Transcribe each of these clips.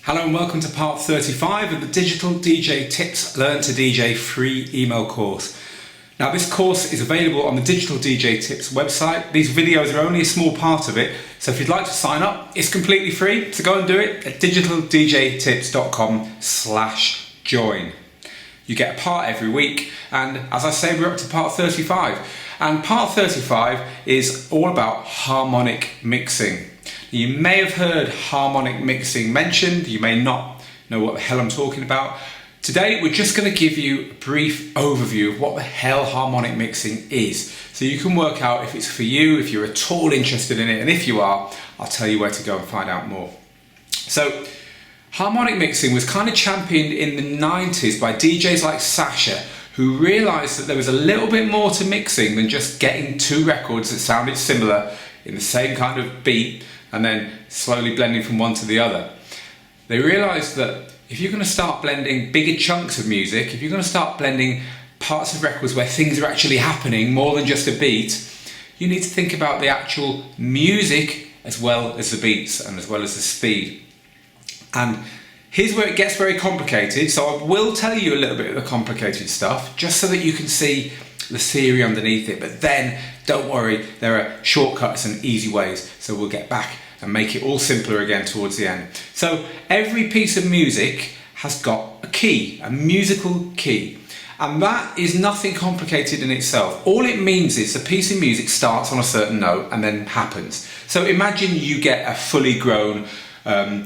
Hello and welcome to part 35 of the Digital DJ Tips Learn to DJ free email course. Now this course is available on the Digital DJ Tips website. These videos are only a small part of it, so if you'd like to sign up, it's completely free, so go and do it at digitaldjtips.com/join. You get a part every week, and as I say, we're up to part 35. And part 35 is all about harmonic mixing. You may have heard harmonic mixing mentioned, you may not know what the hell I'm talking about. Today we're just going to give you a brief overview of what the hell harmonic mixing is, so you can work out if it's for you, if you're at all interested in it, and if you are, I'll tell you where to go and find out more. So harmonic mixing was kind of championed in the 90s by DJs like Sasha, who realised that there was a little bit more to mixing than just getting two records that sounded similar in the same kind of beat and then slowly blending from one to the other. They realised that if you're going to start blending bigger chunks of music, if you're going to start blending parts of records where things are actually happening more than just a beat, you need to think about the actual music as well as the beats and as well as the speed. And here's where it gets very complicated, so I will tell you a little bit of the complicated stuff just so that you can see the theory underneath it, but then don't worry, there are shortcuts and easy ways, so we'll get back and make it all simpler again towards the end. So every piece of music has got a key, a musical key, and that is nothing complicated in itself. All it means is a piece of music starts on a certain note and then happens. So imagine you get a fully grown, a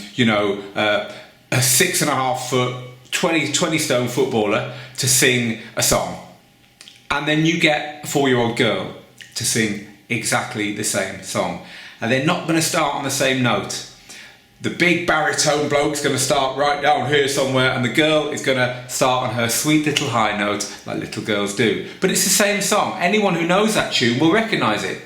6.5 foot, 20 stone footballer to sing a song. And then you get a 4-year-old girl to sing exactly the same song. And they're not going to start on the same note. The big baritone bloke's going to start right down here somewhere, and the girl is going to start on her sweet little high note like little girls do. But it's the same song. Anyone who knows that tune will recognise it.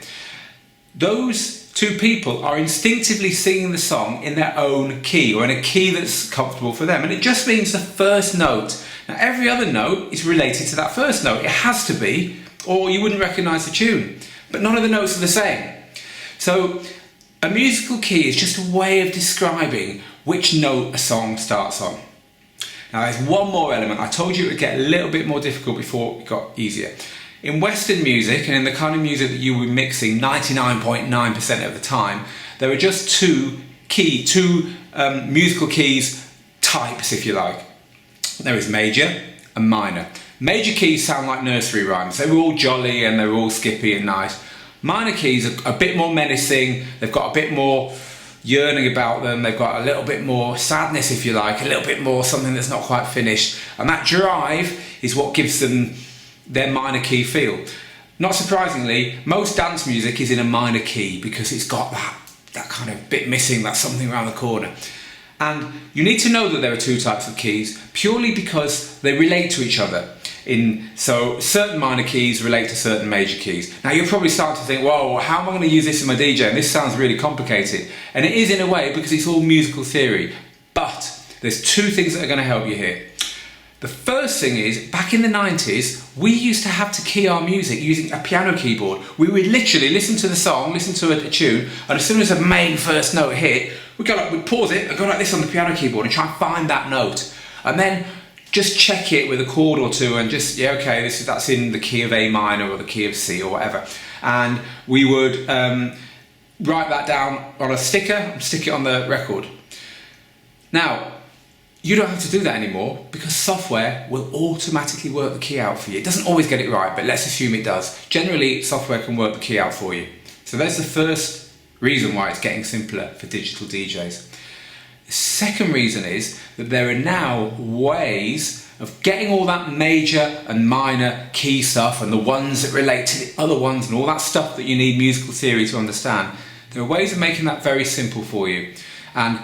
Those two people are instinctively singing the song in their own key, or in a key that's comfortable for them, and it just means the first note. Now every other note is related to that first note. It has to be, or you wouldn't recognise the tune. But none of the notes are the same. So a musical key is just a way of describing which note a song starts on. Now there's one more element. I told you it would get a little bit more difficult before it got easier. In Western music, and in the kind of music that you were mixing 99.9% of the time, there are just two musical keys types, if you like. There is major and minor. Major keys sound like nursery rhymes. They're all jolly and they're all skippy and nice. Minor keys are a bit more menacing. They've got a bit more yearning about them. They've got a little bit more sadness, if you like, a little bit more something that's not quite finished. And that drive is what gives them their minor key feel. Not surprisingly, most dance music is in a minor key because it's got that kind of bit missing, that something around the corner. And you need to know that there are two types of keys purely because they relate to each other. So certain minor keys relate to certain major keys. Now you're probably starting to think, whoa, how am I going to use this in my DJ? And this sounds really complicated. And it is in a way because it's all musical theory. But there's two things that are going to help you here. The first thing is, back in the 90s, we used to have to key our music using a piano keyboard. We would literally listen to the song, listen to a tune, and as soon as the main first note hit, we'd pause it and go like this on the piano keyboard and try and find that note. And then just check it with a chord or two and just, yeah, okay, that's in the key of A minor or the key of C or whatever. And we would write that down on a sticker and stick it on the record. Now, you don't have to do that anymore because software will automatically work the key out for you. It doesn't always get it right, but let's assume it does. Generally, software can work the key out for you. So there's the first reason why it's getting simpler for digital DJs. The second reason is that there are now ways of getting all that major and minor key stuff and the ones that relate to the other ones and all that stuff that you need musical theory to understand. There are ways of making that very simple for you. And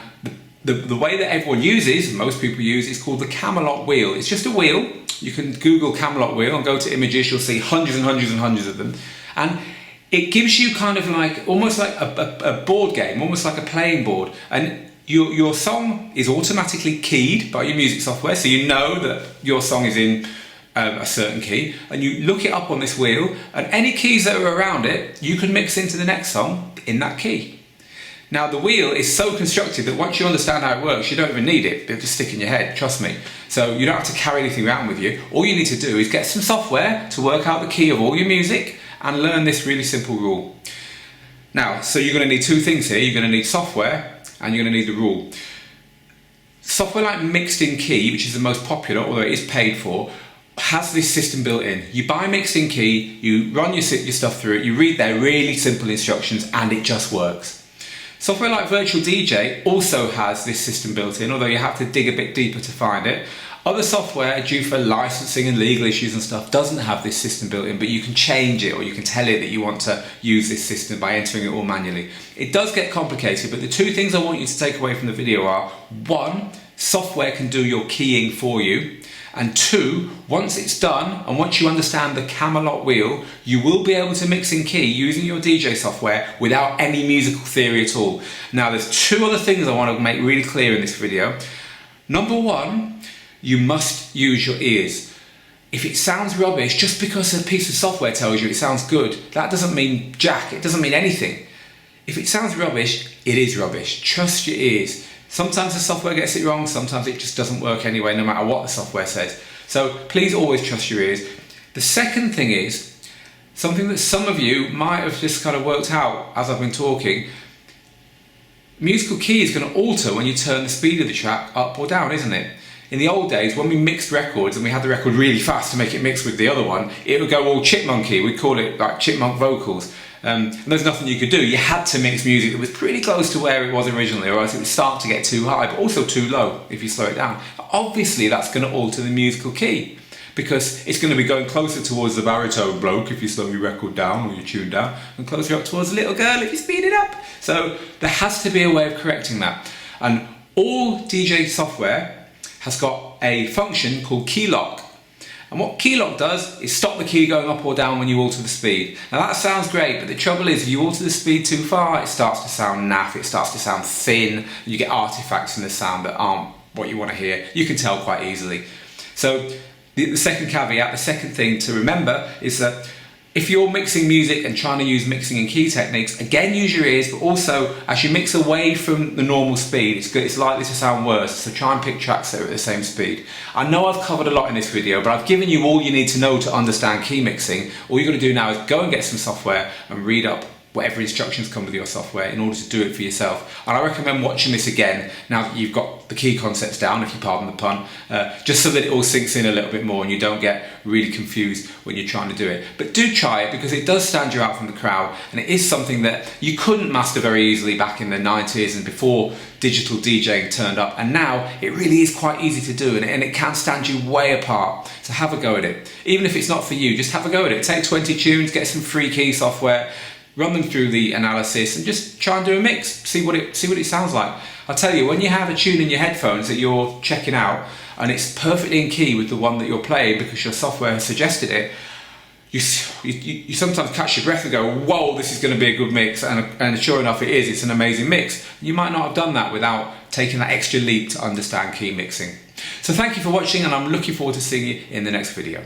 the way that everyone uses, most people use, is called the Camelot wheel. It's just a wheel. You can Google Camelot wheel and go to images, you'll see hundreds and hundreds and hundreds of them. And it gives you kind of like, almost like a board game, almost like a playing board. And your song is automatically keyed by your music software, so you know that your song is in a certain key, and you look it up on this wheel, and any keys that are around it, you can mix into the next song in that key. Now the wheel is so constructed that once you understand how it works, you don't even need it. It'll just stick in your head, trust me. So you don't have to carry anything around with you. All you need to do is get some software to work out the key of all your music and learn this really simple rule. Now, so you're going to need two things here. You're going to need software and you're going to need the rule. Software like Mixed in Key, which is the most popular, although it is paid for, has this system built in. You buy Mixed in Key, you run your stuff through it, you read their really simple instructions and it just works. Software like Virtual DJ also has this system built in, although you have to dig a bit deeper to find it. Other software, due for licensing and legal issues and stuff, doesn't have this system built in, but you can change it or you can tell it that you want to use this system by entering it all manually. It does get complicated, but the two things I want you to take away from the video are, one, software can do your keying for you, and two, once it's done and once you understand the Camelot wheel, you will be able to mix in key using your DJ software without any musical theory at all. Now there's two other things I want to make really clear in this video. Number one, you must use your ears. If it sounds rubbish, just because a piece of software tells you it sounds good, that doesn't mean jack, it doesn't mean anything. If it sounds rubbish, it is rubbish. Trust your ears. Sometimes the software gets it wrong, sometimes it just doesn't work anyway, no matter what the software says. So please always trust your ears. The second thing is, something that some of you might have just kind of worked out as I've been talking, musical key is going to alter when you turn the speed of the track up or down, isn't it? In the old days, when we mixed records and we had the record really fast to make it mix with the other one, it would go all chipmunky. We'd call it like chipmunk vocals. And there's nothing you could do. You had to mix music that was pretty close to where it was originally, or else it would start to get too high, but also too low if you slow it down. Obviously, that's going to alter the musical key because it's going to be going closer towards the baritone bloke if you slow your record down or your tune down, and closer up towards the little girl if you speed it up. So there has to be a way of correcting that. And all DJ software has got a function called key lock. And what key lock does is stop the key going up or down when you alter the speed. Now that sounds great, but the trouble is if you alter the speed too far, it starts to sound naff, it starts to sound thin, you get artifacts in the sound that aren't what you want to hear. You can tell quite easily. So the second caveat, the second thing to remember is that if you're mixing music and trying to use mixing and key techniques, again use your ears, but also as you mix away from the normal speed, it's likely to sound worse, so try and pick tracks that are at the same speed. I know I've covered a lot in this video, but I've given you all you need to know to understand key mixing. All you've got to do now is go and get some software and read up whatever instructions come with your software in order to do it for yourself. And I recommend watching this again now that you've got the key concepts down, if you pardon the pun, just so that it all sinks in a little bit more and you don't get really confused when you're trying to do it. But do try it because it does stand you out from the crowd, and it is something that you couldn't master very easily back in the 90s and before digital DJing turned up, and now it really is quite easy to do, and it can stand you way apart. So have a go at it. Even if it's not for you, just have a go at it. Take 20 tunes, get some free key software, run them through the analysis and just try and do a mix, see what it sounds like. I'll tell you, when you have a tune in your headphones that you're checking out and it's perfectly in key with the one that you're playing because your software has suggested it, you sometimes catch your breath and go, whoa, this is going to be a good mix, and sure enough it is, it's an amazing mix. You might not have done that without taking that extra leap to understand key mixing. So thank you for watching, and I'm looking forward to seeing you in the next video.